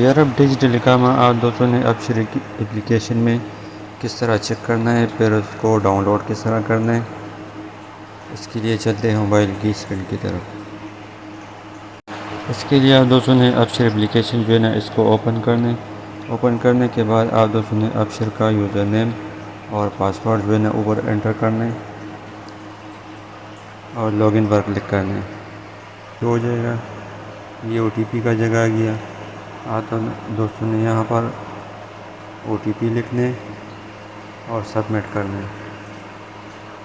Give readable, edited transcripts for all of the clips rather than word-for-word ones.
यार अब डिजिटल इकामा आप दोस्तों ने अब शरीक एप्लीकेशन में किस तरह चेक करना है, फिर उसको डाउनलोड किस तरह करना है, इसके लिए चलते हैं मोबाइल की स्क्रीन की तरफ। इसके लिए आप दोस्तों ने अपशर एप्लीकेशन जो है ना इसको ओपन करने के बाद आप दोस्तों ने अपशर का यूज़र नेम और पासवर्ड जो है ना ऊपर एंटर करना है और लॉगिन पर क्लिक करना है। तो हो जाएगा, ये OTP का जगह आ गया। तो दोस्तों ने यहाँ पर OTP लिखने और सबमिट करना है।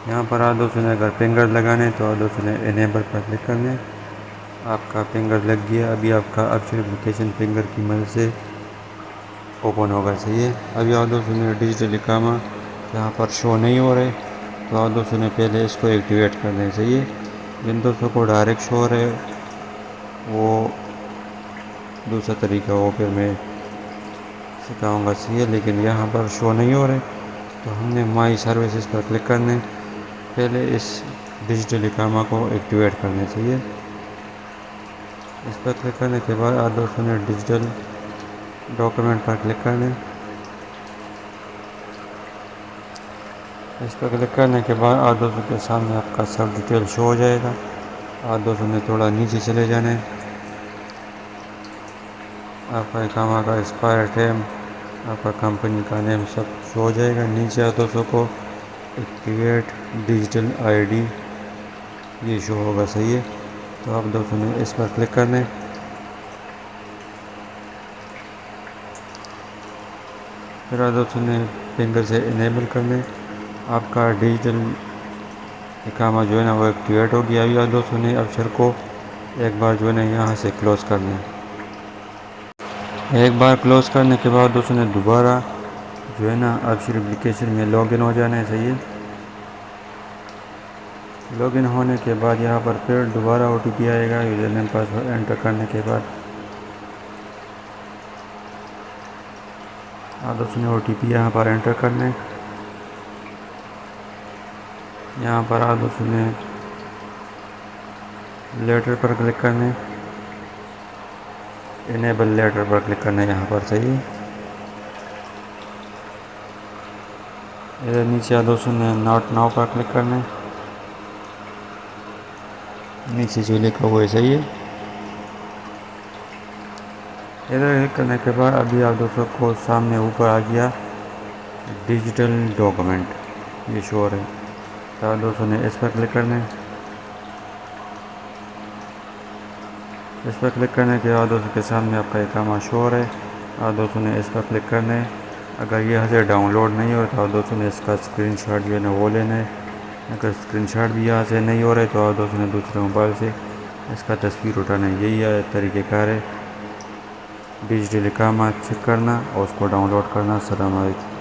यहाँ पर आप दोस्तों ने अगर फिंगर लगाने तो आप दोस्तों ने इनेबल पर क्लिक करना है। आपका फिंगर लग गया। अभी आपका अपशर एप्लीकेशन फिंगर की मदद से ओपन होगा। सही है। अभी आप दोस्तों ने डिजिटल इकामा यहाँ पर शो नहीं हो रहे तो आप दोस्तों ने पहले इसको एक्टिवेट करना है। सही है। जिन दोस्तों को डायरेक्ट शो हो रहे वो दूसरा तरीका वो फिर मैं सिखाऊंगा। सही है। लेकिन यहाँ पर शो नहीं हो रहे तो हमने माई सर्विसेज पर क्लिक करना है। पहले इस डिजिटल इकामा को एक्टिवेट करना चाहिए। इस पर क्लिक करने के बाद आप दोस्तों ने डिजिटल डॉक्यूमेंट पर क्लिक करना है। इस पर क्लिक करने के बाद आप दोस्तों के सामने आपका सब डिटेल शो हो जाएगा। आप दोस्तों ने थोड़ा नीचे चले जाना है। आपका इकामा का एक्सपायर टाइम, आपका कंपनी का नेम सब शो हो जाएगा। नीचे आप दोस्तों को एक्टिवेट डिजिटल ID ये शो होगा। सही है। तो आप दोस्तों ने इस पर क्लिक करना है। फिर आप दोस्तों ने फिंगर से इनेबल करना है। आपका डिजिटल इकामा जो है ना वो एक्टिवेट हो गया। अभी आप दोस्तों ने अपशर को एक बार जो है ना यहाँ से क्लोज़ करना है। एक बार क्लोज़ करने के बाद दोस्तों ने दोबारा जो है ना अपशर एप्लीकेशन में लॉगिन हो जाना है। सही है। लॉगिन होने के बाद यहाँ पर फिर दोबारा OTP आएगा यूज़र नेम पासवर्ड एंटर करने के बाद। आप दोस्तों ने OTP यहाँ पर एंटर करना है। यहाँ पर आप दोस्तों ने लेटर पर क्लिक करना है। इनेबल लेटर पर क्लिक करना है यहाँ पर। सही है। इधर नीचे आप दोस्तों ने नॉट नाउ पर क्लिक करना है। नीचे जो लिखा हुआ है। सही है। इधर क्लिक करने के बाद अभी आप दोस्तों को सामने ऊपर आ गया डिजिटल डॉक्यूमेंट ये शो हो रहा है। तो आप दोस्तों ने इस पर क्लिक करना है। इस पर क्लिक करने के बाद दोस्तों के सामने आपका इकामा शो हो रहा है। आप दोस्तों ने इस पर क्लिक करना है। अगर ये यहाँ से डाउनलोड नहीं हो रहा तो आप दोस्तों ने इसका स्क्रीनशॉट जो है ना वो लेना है। अगर स्क्रीनशॉट भी यहाँ से नहीं हो रहा है तो आप दोस्तों ने दूसरे मोबाइल से इसका तस्वीर उठाना है। यही तरीक़ेकार है डिजिटल इकामा चेक करना और उसको डाउनलोड करना। अस्सलाम वालेकुम।